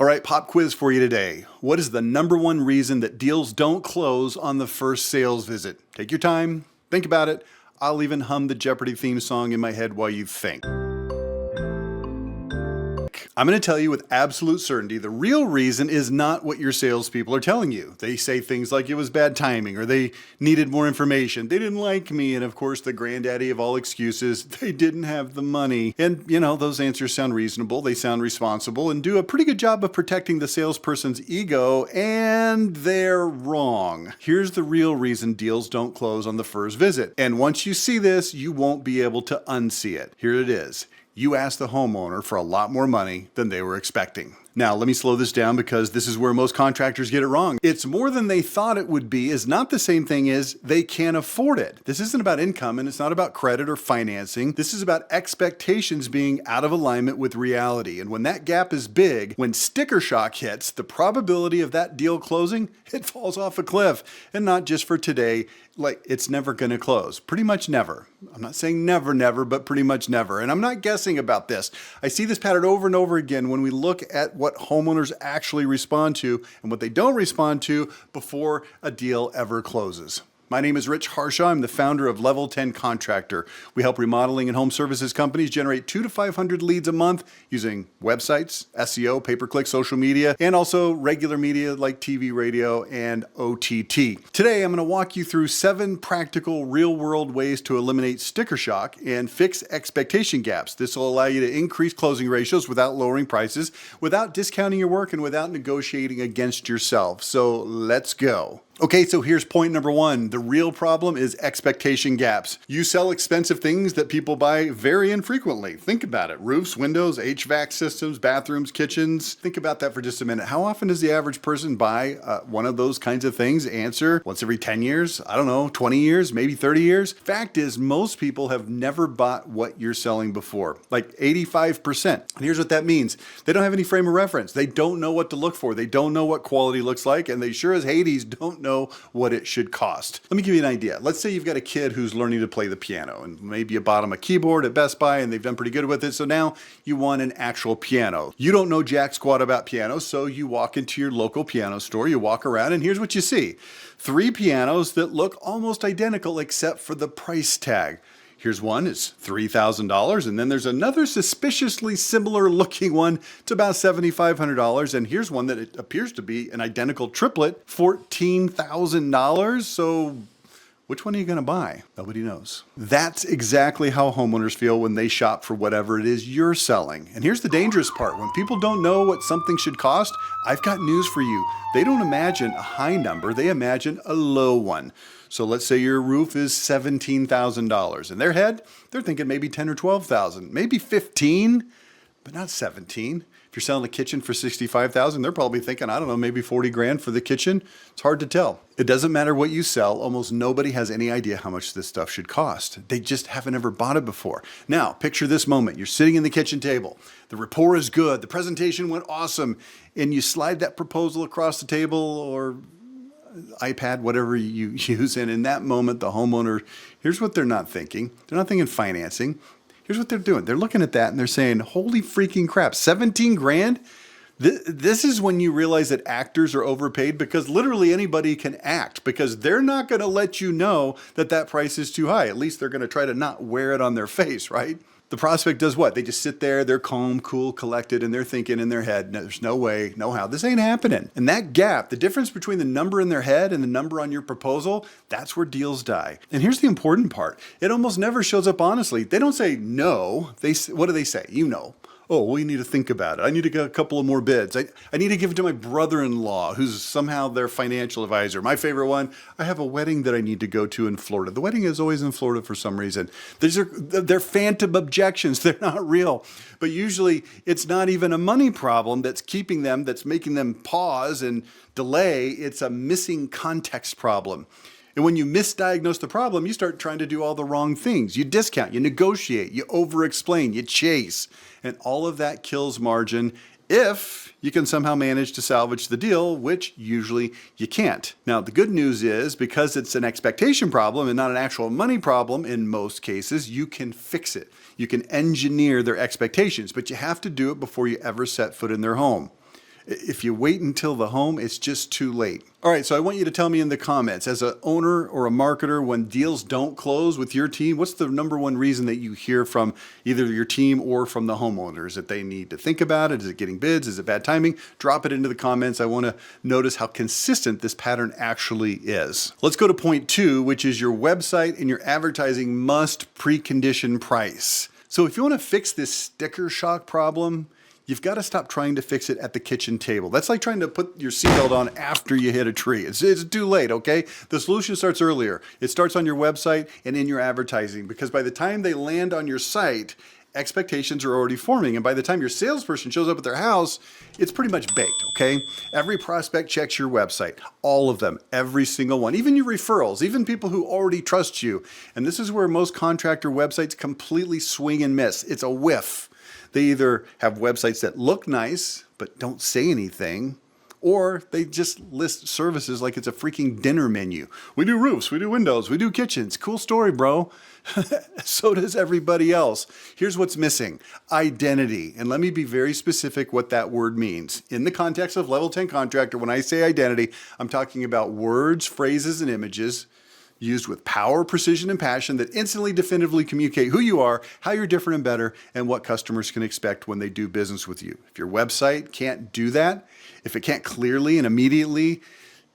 All right, pop quiz for you today. What is the number one reason that deals don't close on the first sales visit? Take your time, think about it. I'll even hum the Jeopardy theme song in my head while you think. I'm going to tell you with absolute certainty, the real reason is not what your salespeople are telling you. They say things like it was bad timing or they needed more information. They didn't like me. And of course, the granddaddy of all excuses, they didn't have the money. And you know, those answers sound reasonable. They sound responsible and do a pretty good job of protecting the salesperson's ego, and they're wrong. Here's the real reason deals don't close on the first visit. And once you see this, you won't be able to unsee it. Here it is. You asked the homeowner for a lot more money than they were expecting. Now, let me slow this down because this is where most contractors get it wrong. It's more than they thought it would be is not the same thing as they can't afford it. This isn't about income and it's not about credit or financing. This is about expectations being out of alignment with reality. And when that gap is big, when sticker shock hits, the probability of that deal closing, it falls off a cliff. And not just for today, like it's never going to close. Pretty much never. I'm not saying never, never, but pretty much never. And I'm not guessing about this. I see this pattern over and over again when we look at what homeowners actually respond to and what they don't respond to before a deal ever closes. My name is Rich Harshaw. I'm the founder of Level 10 Contractor. We help remodeling and home services companies generate 200 to 500 leads a month using websites, SEO, pay-per-click, social media, and also regular media like TV, radio, and OTT. Today, I'm going to walk you through 7 practical real-world ways to eliminate sticker shock and fix expectation gaps. This will allow you to increase closing ratios without lowering prices, without discounting your work, and without negotiating against yourself. So let's go. Okay, so here's point number 1. The real problem is expectation gaps. You sell expensive things that people buy very infrequently. Think about it. Roofs, windows, HVAC systems, bathrooms, kitchens. Think about that for just a minute. How often does the average person buy one of those kinds of things? Answer, once every 10 years? I don't know, 20 years, maybe 30 years? Fact is, most people have never bought what you're selling before, like 85%. And here's what that means. They don't have any frame of reference. They don't know what to look for. They don't know what quality looks like, and they sure as Hades don't know what it should cost. Let me give you an idea. Let's say you've got a kid who's learning to play the piano, and maybe you bought him a keyboard at Best Buy and they've done pretty good with it, so now you want an actual piano. You don't know jack squat about piano, so you walk into your local piano store, you walk around, and here's what you see. 3 pianos that look almost identical except for the price tag. Here's one, it's $3,000, and then there's another suspiciously similar looking one to about $7,500, and here's one that it appears to be an identical triplet, $14,000, so which one are you going to buy? Nobody knows. That's exactly how homeowners feel when they shop for whatever it is you're selling. And here's the dangerous part. When people don't know what something should cost, I've got news for you. They don't imagine a high number, they imagine a low one. So let's say your roof is $17,000. In their head, they're thinking maybe $10,000 or $12,000, maybe $15,000, but not $17,000. If you're selling a kitchen for $65,000, they're probably thinking, I don't know, maybe $40,000 for the kitchen. It's hard to tell. It doesn't matter what you sell. Almost nobody has any idea how much this stuff should cost. They just haven't ever bought it before. Now, picture this moment. You're sitting in the kitchen table. The rapport is good. The presentation went awesome. And you slide that proposal across the table or iPad, whatever you use. And in that moment, the homeowner, here's what they're not thinking. They're not thinking financing. Here's what they're doing. They're looking at that and they're saying, holy freaking crap, 17 grand? This is when you realize that actors are overpaid, because literally anybody can act, because they're not going to let you know that that price is too high. At least they're going to try to not wear it on their face, right? The prospect does what? They just sit there, they're calm, cool, collected, and they're thinking in their head, there's no way, no how, this ain't happening. And that gap, the difference between the number in their head and the number on your proposal, that's where deals die. And here's the important part. It almost never shows up honestly. They don't say no. What do they say? You know. Oh, we need to think about it. I need to get a couple of more bids. I need to give it to my brother-in-law, who's somehow their financial advisor. My favorite one, I have a wedding that I need to go to in Florida. The wedding is always in Florida for some reason. They're phantom objections. They're not real. But usually it's not even a money problem that's keeping them, that's making them pause and delay. It's a missing context problem. And when you misdiagnose the problem, you start trying to do all the wrong things. You discount, you negotiate, you over-explain, you chase. And all of that kills margin if you can somehow manage to salvage the deal, which usually you can't. Now, the good news is, because it's an expectation problem and not an actual money problem in most cases, you can fix it. You can engineer their expectations, but you have to do it before you ever set foot in their home. If you wait until the home, it's just too late. All right, so I want you to tell me in the comments, as an owner or a marketer, when deals don't close with your team, what's the number one reason that you hear from either your team or from the homeowners that they need to think about it? Is it getting bids? Is it bad timing? Drop it into the comments. I want to notice how consistent this pattern actually is. Let's go to point 2, which is your website and your advertising must precondition price. So if you want to fix this sticker shock problem, you've got to stop trying to fix it at the kitchen table. That's like trying to put your seatbelt on after you hit a tree. It's too late, okay? The solution starts earlier. It starts on your website and in your advertising, because by the time they land on your site, expectations are already forming. And by the time your salesperson shows up at their house, it's pretty much baked, okay? Every prospect checks your website, all of them, every single one, even your referrals, even people who already trust you. And this is where most contractor websites completely swing and miss. It's a whiff. They either have websites that look nice, but don't say anything, or they just list services like it's a freaking dinner menu. We do roofs, we do windows, we do kitchens. Cool story, bro. So does everybody else. Here's what's missing: identity. And let me be very specific what that word means. In the context of Level 10 Contractor, when I say identity, I'm talking about words, phrases, and images used with power, precision, and passion that instantly, definitively communicate who you are, how you're different and better, and what customers can expect when they do business with you. If your website can't do that, if it can't clearly and immediately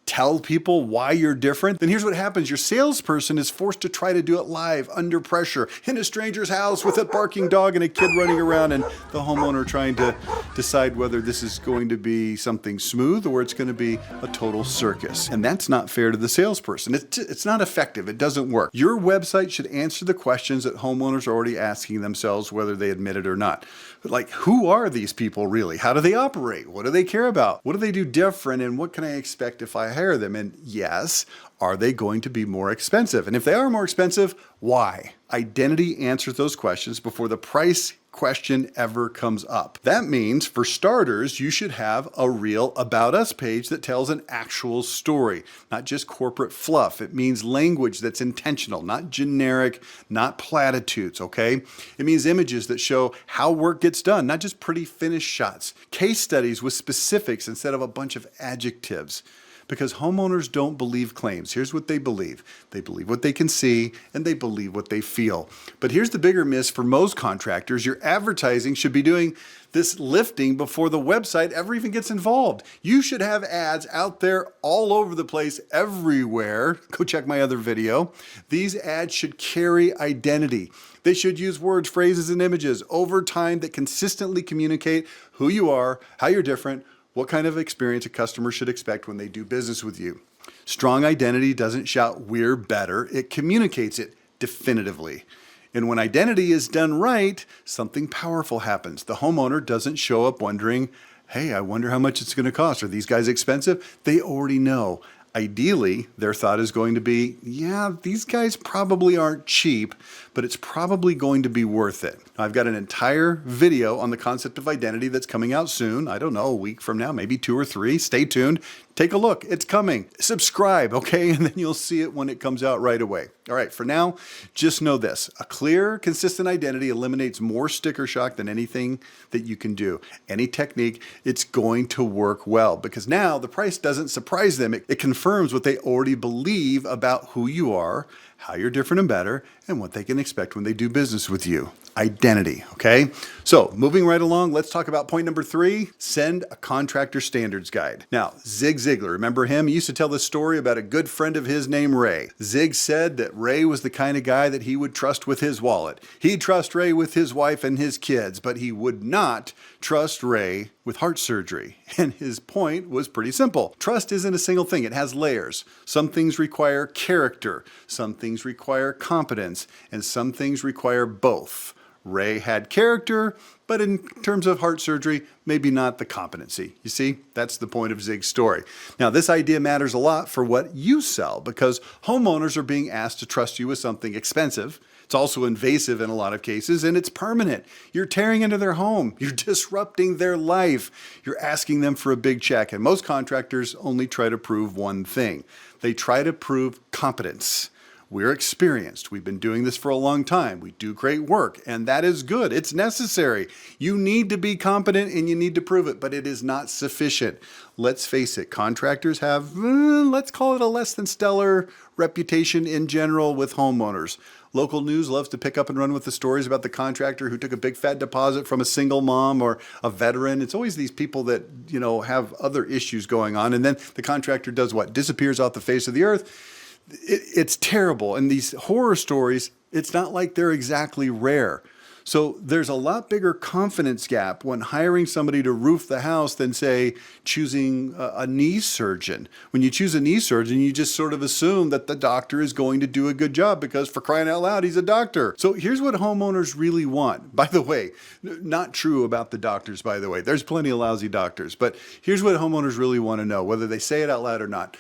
tell people why you're different, then here's what happens. Your salesperson is forced to try to do it live, under pressure, in a stranger's house with a barking dog and a kid running around, and the homeowner trying to decide whether this is going to be something smooth or it's going to be a total circus. And that's not fair to the salesperson. It's not effective. It doesn't work. Your website should answer the questions that homeowners are already asking themselves, whether they admit it or not. Like, who are these people really? How do they operate? What do they care about? What do they do different? And what can I expect if I hire them? And yes, are they going to be more expensive? And if they are more expensive, why? Identity answers those questions before the price question ever comes up. That means, for starters, you should have a real About Us page that tells an actual story, not just corporate fluff. It means language that's intentional, not generic, not platitudes, okay? It means images that show how work gets done, not just pretty finished shots. Case studies with specifics instead of a bunch of adjectives. Because homeowners don't believe claims. Here's what they believe. They believe what they can see, and they believe what they feel. But here's the bigger miss for most contractors. Your advertising should be doing this lifting before the website ever even gets involved. You should have ads out there all over the place, everywhere. Go check my other video. These ads should carry identity. They should use words, phrases, and images over time that consistently communicate who you are, how you're different, what kind of experience a customer should expect when they do business with you. Strong identity doesn't shout, "We're better." It communicates it definitively. And when identity is done right, something powerful happens. The homeowner doesn't show up wondering, "Hey, I wonder how much it's going to cost. Are these guys expensive?" They already know. Ideally, their thought is going to be, yeah, these guys probably aren't cheap, but it's probably going to be worth it. Now, I've got an entire video on the concept of identity that's coming out soon. I don't know, a week from now, maybe 2 or 3. Stay tuned. Take a look. It's coming. Subscribe, okay? And then you'll see it when it comes out right away. All right, for now, just know this. A clear, consistent identity eliminates more sticker shock than anything that you can do. Any technique, it's going to work well, because now the price doesn't surprise them. It confirms what they already believe about who you are, how you're different and better, and what they can expect when they do business with you. Identity, okay? So moving right along, let's talk about point number 3, send a contractor standards guide. Now, Zig Ziglar, remember him? He used to tell this story about a good friend of his named Ray. Zig said that Ray was the kind of guy that he would trust with his wallet. He'd trust Ray with his wife and his kids, but he would not trust Ray with heart surgery. And his point was pretty simple. Trust isn't a single thing. It has layers. Some things require character, some things require competence, and some things require both. Ray had character, but in terms of heart surgery, maybe not the competency. You see, that's the point of Zig's story. Now, this idea matters a lot for what you sell, because homeowners are being asked to trust you with something expensive. It's also invasive in a lot of cases, and it's permanent. You're tearing into their home. You're disrupting their life. You're asking them for a big check. And most contractors only try to prove one thing. They try to prove competence. We're experienced. We've been doing this for a long time. We do great work, and that is good. It's necessary. You need to be competent and you need to prove it, but it is not sufficient. Let's face it, contractors have, let's call it a less than stellar reputation in general with homeowners. Local news loves to pick up and run with the stories about the contractor who took a big fat deposit from a single mom or a veteran. It's always these people that, have other issues going on. And then the contractor does what? Disappears off the face of the earth. It's terrible. And these horror stories, it's not like they're exactly rare. So there's a lot bigger confidence gap when hiring somebody to roof the house than, say, choosing a knee surgeon. When you choose a knee surgeon, you just sort of assume that the doctor is going to do a good job because, for crying out loud, he's a doctor. So here's what homeowners really want. By the way, not true about the doctors, by the way. There's plenty of lousy doctors. But here's what homeowners really want to know, whether they say it out loud or not.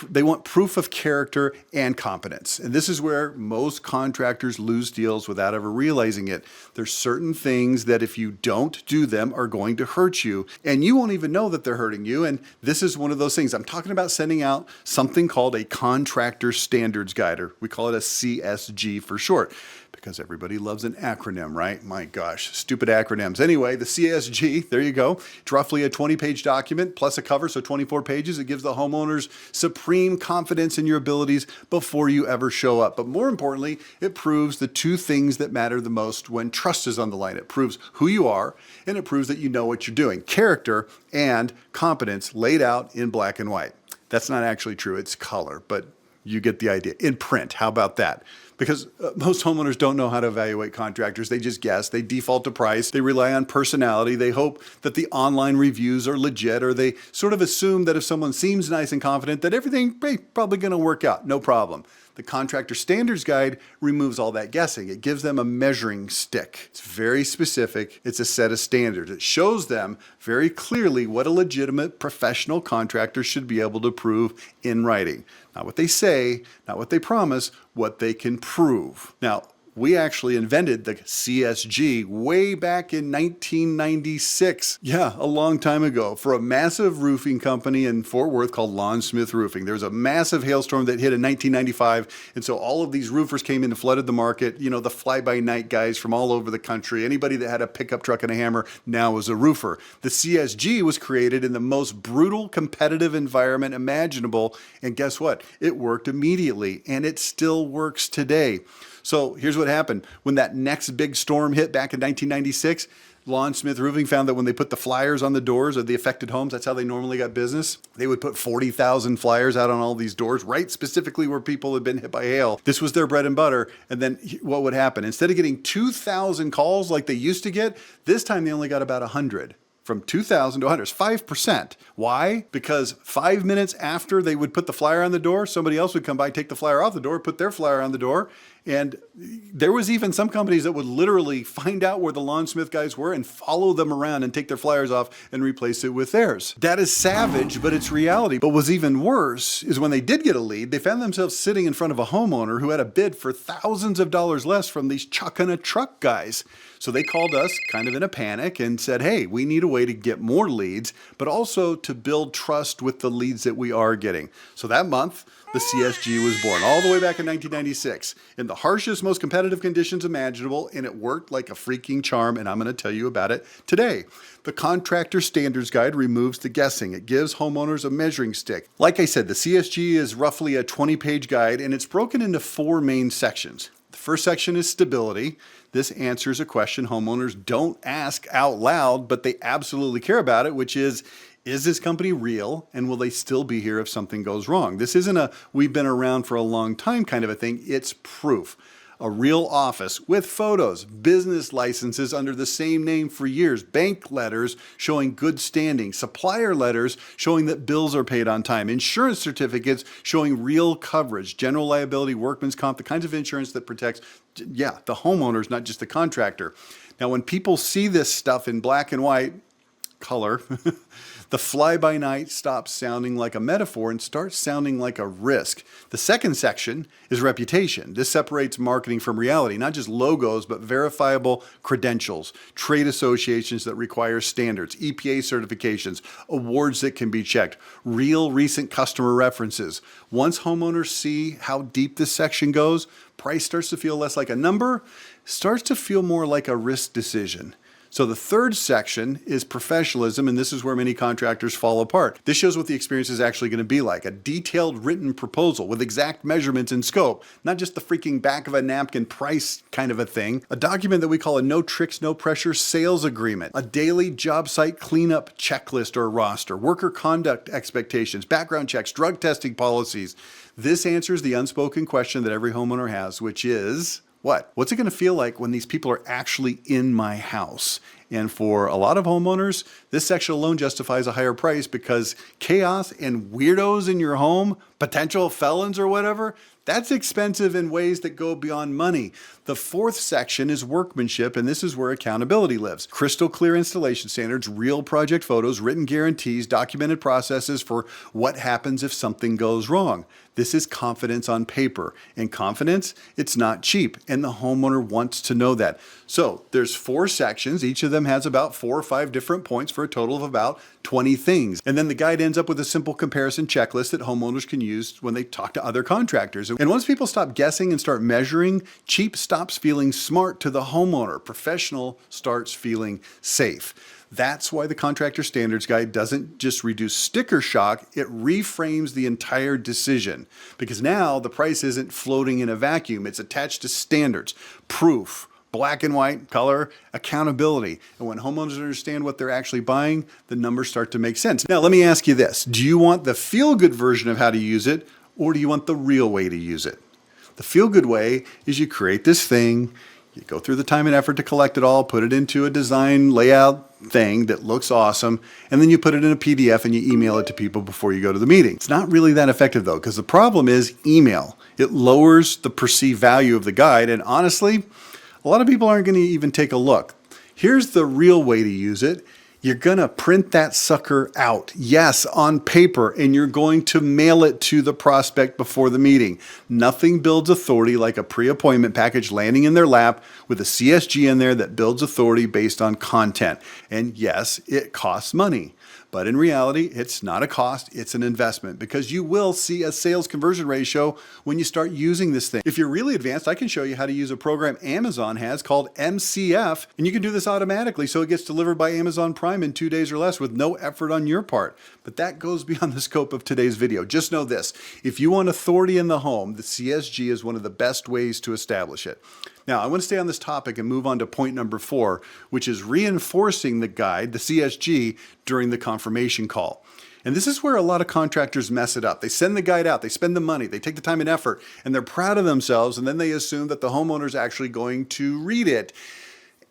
They want proof of character and competence. And this is where most contractors lose deals without ever realizing it. There's certain things that if you don't do them are going to hurt you, and you won't even know that they're hurting you. And this is one of those things. I'm talking about sending out something called a Contractor Standards Guide, or we call it a CSG for short, because everybody loves an acronym, right? My gosh, stupid acronyms. Anyway, the CSG, there you go. It's roughly a 20-page document plus a cover, so 24 pages. It gives the homeowners supreme confidence in your abilities before you ever show up. But more importantly, it proves the two things that matter the most when trust is on the line. It proves who you are, and it proves that you know what you're doing. Character and competence laid out in black and white. That's not actually true. It's color, but you get the idea. In print, how about that? Because most homeowners don't know how to evaluate contractors. They just guess. They default to price. They rely on personality. They hope that the online reviews are legit, or they sort of assume that if someone seems nice and confident that everything probably going to work out. No problem. The Contractor Standards Guide removes all that guessing. It gives them a measuring stick. It's very specific. It's a set of standards. It shows them very clearly what a legitimate professional contractor should be able to prove in writing. Not what they say, not what they promise, what they can prove. Now, we actually invented the CSG way back in 1996. Yeah, a long time ago, for a massive roofing company in Fort Worth called Lawn Smith Roofing. There was a massive hailstorm that hit in 1995, and so all of these roofers came in and flooded the market. The fly-by-night guys from all over the country. Anybody that had a pickup truck and a hammer now was a roofer. The CSG was created in the most brutal, competitive environment imaginable, and guess what? It worked immediately, and it still works today. So here's what happened. When that next big storm hit back in 1996, Lawn Smith Roofing found that when they put the flyers on the doors of the affected homes, that's how they normally got business. They would put 40,000 flyers out on all these doors, right specifically where people had been hit by hail. This was their bread and butter. And then what would happen? Instead of getting 2,000 calls like they used to get, this time they only got about 100. From 2,000 to 100, it's 5%. Why? Because 5 minutes after they would put the flyer on the door, somebody else would come by, take the flyer off the door, put their flyer on the door. And there was even some companies that would literally find out where the Lawn Smith guys were and follow them around and take their flyers off and replace it with theirs. That is savage, but it's reality. But what's even worse is when they did get a lead, they found themselves sitting in front of a homeowner who had a bid for thousands of dollars less from these chuck-in-a-truck guys. So they called us kind of in a panic and said, hey, we need a way to get more leads, but also to build trust with the leads that we are getting. So that month, the CSG was born, all the way back in 1996, in the harshest, most competitive conditions imaginable, and it worked like a freaking charm, and I'm going to tell you about it today. The Contractor Standards Guide removes the guessing. It gives homeowners a measuring stick. Like I said, the CSG is roughly a 20-page guide, and it's broken into 4 main sections. The first section is stability. This answers a question homeowners don't ask out loud, but they absolutely care about it, which is this company real, and will they still be here if something goes wrong? This isn't a we've been around for a long time kind of a thing. It's proof. A real office with photos, business licenses under the same name for years, bank letters showing good standing, supplier letters showing that bills are paid on time, insurance certificates showing real coverage, general liability, workman's comp, the kinds of insurance that protects, the homeowners, not just the contractor. Now, when people see this stuff in black and white, color. The fly-by-night stops sounding like a metaphor and starts sounding like a risk. The second section is reputation. This separates marketing from reality, not just logos, but verifiable credentials, trade associations that require standards, EPA certifications, awards that can be checked, real recent customer references. Once homeowners see how deep this section goes, price starts to feel less like a number, starts to feel more like a risk decision. So the third section is professionalism, and this is where many contractors fall apart. This shows what the experience is actually going to be like. A detailed written proposal with exact measurements and scope, not just the freaking back of a napkin price kind of a thing. A document that we call a no tricks, no pressure sales agreement. A daily job site cleanup checklist or roster. Worker conduct expectations, background checks, drug testing policies. This answers the unspoken question that every homeowner has, which is, what? What's it going to feel like when these people are actually in my house? And for a lot of homeowners, this section alone justifies a higher price because chaos and weirdos in your home, potential felons or whatever, that's expensive in ways that go beyond money. The fourth section is workmanship, and this is where accountability lives. Crystal clear installation standards, real project photos, written guarantees, documented processes for what happens if something goes wrong. This is confidence on paper. And confidence, it's not cheap, and the homeowner wants to know that. So there's 4 sections. Each of them has about 4 or 5 different points for a total of about 20 things. And then the guide ends up with a simple comparison checklist that homeowners can use when they talk to other contractors. And once people stop guessing and start measuring, cheap stops feeling smart to the homeowner. Professional starts feeling safe. That's why the Contractor Standards Guide doesn't just reduce sticker shock, it reframes the entire decision. Because now the price isn't floating in a vacuum, it's attached to standards, proof, black and white, color, accountability. And when homeowners understand what they're actually buying, the numbers start to make sense. Now, let me ask you this. Do you want the feel-good version of how to use it, or do you want the real way to use it? The feel-good way is you create this thing, you go through the time and effort to collect it all, put it into a design layout thing that looks awesome, and then you put it in a PDF and you email it to people before you go to the meeting. It's not really that effective though, because the problem is email. It lowers the perceived value of the guide, and honestly, a lot of people aren't going to even take a look. Here's the real way to use it. You're going to print that sucker out, yes, on paper, and you're going to mail it to the prospect before the meeting. Nothing builds authority like a pre-appointment package landing in their lap with a CSG in there that builds authority based on content. And yes, it costs money. But in reality, it's not a cost, it's an investment, because you will see a sales conversion ratio when you start using this thing. If you're really advanced, I can show you how to use a program Amazon has called MCF, and you can do this automatically so it gets delivered by Amazon Prime in 2 days or less with no effort on your part. But that goes beyond the scope of today's video. Just know this, if you want authority in the home, the CSG is one of the best ways to establish it. Now, I want to stay on this topic and move on to point number 4, which is reinforcing the guide, the CSG, during the confirmation call. And this is where a lot of contractors mess it up. They send the guide out, they spend the money, they take the time and effort, and they're proud of themselves, and then they assume that the homeowner is actually going to read it.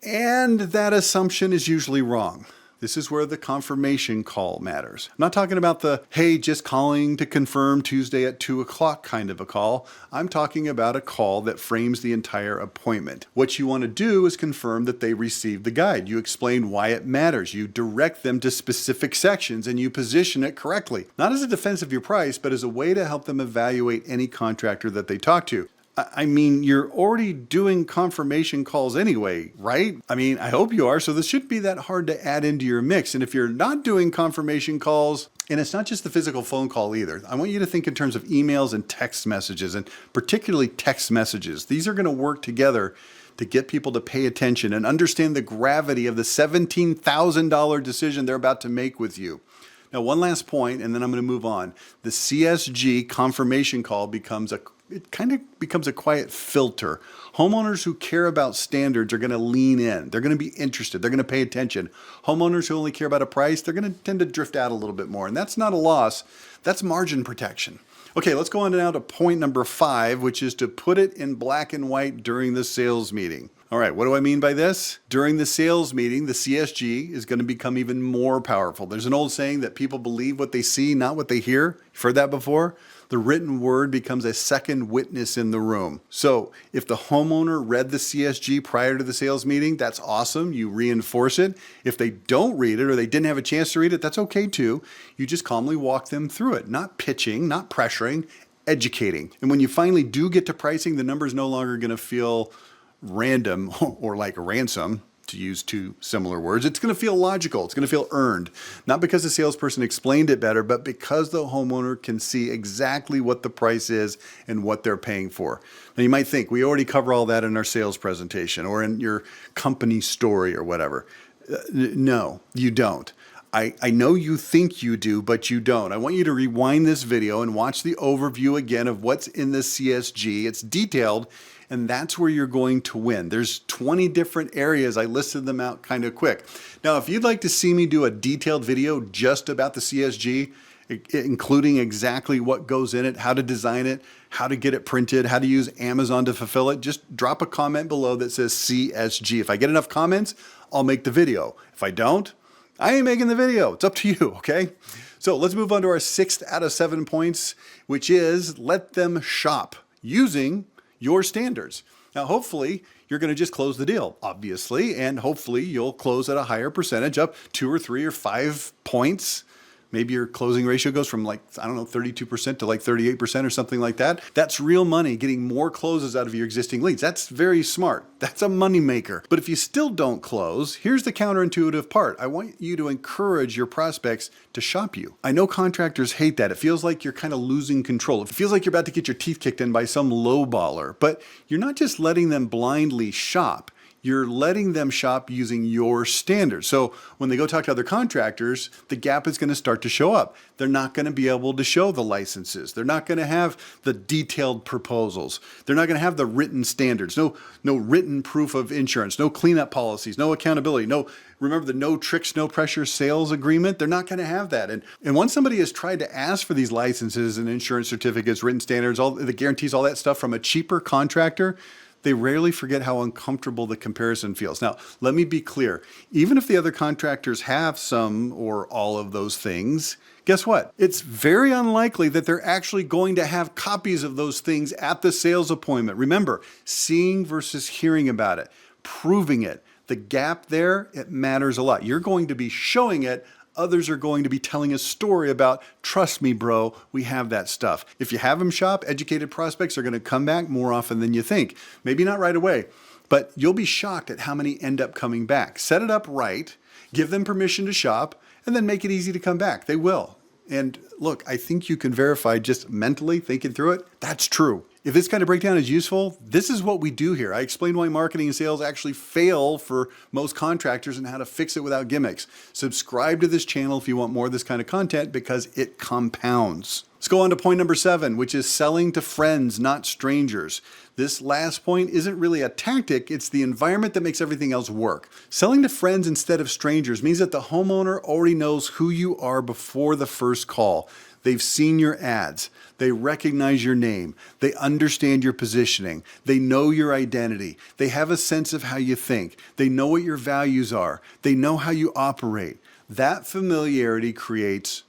And that assumption is usually wrong. This is where the confirmation call matters. I'm not talking about the, hey, just calling to confirm Tuesday at 2 o'clock kind of a call. I'm talking about a call that frames the entire appointment. What you want to do is confirm that they received the guide. You explain why it matters. You direct them to specific sections and you position it correctly. Not as a defense of your price, but as a way to help them evaluate any contractor that they talk to. I mean, you're already doing confirmation calls anyway, right? I mean, I hope you are, so this shouldn't be that hard to add into your mix. And if you're not doing confirmation calls, and it's not just the physical phone call either, I want you to think in terms of emails and text messages, and particularly text messages. These are going to work together to get people to pay attention and understand the gravity of the $17,000 decision they're about to make with you. Now, one last point, and then I'm going to move on. The CSG confirmation call becomes a quiet filter. Homeowners who care about standards are going to lean in. They're going to be interested. They're going to pay attention. Homeowners who only care about a price, they're going to tend to drift out a little bit more. And that's not a loss. That's margin protection. Okay, let's go on now to point number 5, which is to put it in black and white during the sales meeting. All right, what do I mean by this? During the sales meeting, the CSG is going to become even more powerful. There's an old saying that people believe what they see, not what they hear. You've heard that before? The written word becomes a second witness in the room. So if the homeowner read the CSG prior to the sales meeting, that's awesome. You reinforce it. If they don't read it or they didn't have a chance to read it, that's okay too. You just calmly walk them through it, not pitching, not pressuring, educating. And when you finally do get to pricing, the number is no longer going to feel random or like a ransom, to use two similar words. It's going to feel logical. It's going to feel earned. Not because the salesperson explained it better, but because the homeowner can see exactly what the price is and what they're paying for. Now you might think, we already cover all that in our sales presentation or in your company story or whatever. No, you don't. I know you think you do, but you don't. I want you to rewind this video and watch the overview again of what's in the CSG. It's detailed, and that's where you're going to win. There's 20 different areas. I listed them out kind of quick. Now, if you'd like to see me do a detailed video just about the CSG, including exactly what goes in it, how to design it, how to get it printed, how to use Amazon to fulfill it, just drop a comment below that says CSG. If I get enough comments, I'll make the video. If I don't, I ain't making the video. It's up to you, okay? So let's move on to our 6th out of 7 points, which is let them shop using your standards. Now, hopefully, you're going to just close the deal, obviously, and hopefully you'll close at a higher percentage, up 2 or 3 or 5 points. Maybe your closing ratio goes from 32% to 38% or something like that. That's real money, getting more closes out of your existing leads. That's very smart. That's a money maker. But if you still don't close, here's the counterintuitive part. I want you to encourage your prospects to shop you. I know contractors hate that. It feels like you're kind of losing control. It feels like you're about to get your teeth kicked in by some lowballer. But you're not just letting them blindly shop. You're letting them shop using your standards. So when they go talk to other contractors, the gap is going to start to show up. They're not going to be able to show the licenses. They're not going to have the detailed proposals. They're not going to have the written standards. No written proof of insurance. No cleanup policies. No accountability. Remember the no tricks, no pressure sales agreement? They're not going to have that. And once somebody has tried to ask for these licenses and insurance certificates, written standards, all the guarantees, all that stuff from a cheaper contractor, they rarely forget how uncomfortable the comparison feels. Now, let me be clear. Even if the other contractors have some or all of those things, guess what? It's very unlikely that they're actually going to have copies of those things at the sales appointment. Remember, seeing versus hearing about it, proving it. The gap there, it matters a lot. You're going to be showing it. Others are going to be telling a story about, trust me, bro, we have that stuff. If you have them shop, educated prospects are going to come back more often than you think. Maybe not right away, but you'll be shocked at how many end up coming back. Set it up right, give them permission to shop, and then make it easy to come back. They will. And look, I think you can verify just mentally thinking through it. That's true. If this kind of breakdown is useful, this is what we do here. I explain why marketing and sales actually fail for most contractors and how to fix it without gimmicks. Subscribe to this channel if you want more of this kind of content because it compounds. Let's go on to point number 7, which is selling to friends, not strangers. This last point isn't really a tactic, it's the environment that makes everything else work. Selling to friends instead of strangers means that the homeowner already knows who you are before the first call. They've seen your ads. They recognize your name. They understand your positioning. They know your identity. They have a sense of how you think. They know what your values are. They know how you operate. That familiarity creates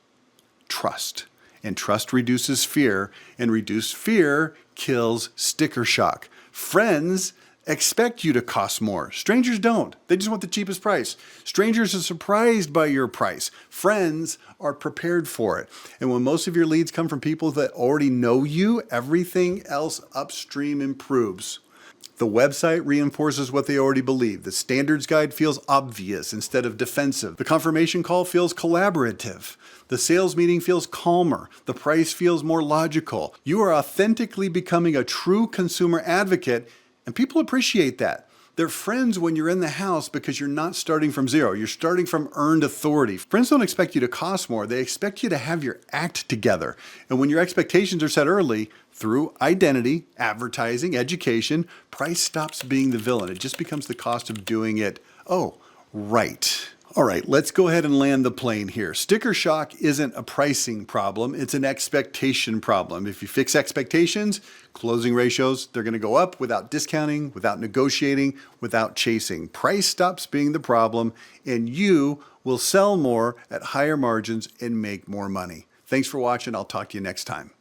trust. And trust reduces fear, and reduced fear kills sticker shock. Friends expect you to cost more. Strangers don't. They just want the cheapest price. Strangers are surprised by your price. Friends are prepared for it. And when most of your leads come from people that already know you, everything else upstream improves. The website reinforces what they already believe. The standards guide feels obvious instead of defensive. The confirmation call feels collaborative. The sales meeting feels calmer. The price feels more logical. You are authentically becoming a true consumer advocate, and people appreciate that. They're friends when you're in the house because you're not starting from zero. You're starting from earned authority. Friends don't expect you to cost more. They expect you to have your act together. And when your expectations are set early, through identity, advertising, education, price stops being the villain. It just becomes the cost of doing it, right. All right, let's go ahead and land the plane here. Sticker shock isn't a pricing problem, it's an expectation problem. If you fix expectations, closing ratios, they're gonna go up without discounting, without negotiating, without chasing. Price stops being the problem, and you will sell more at higher margins and make more money. Thanks for watching. I'll talk to you next time.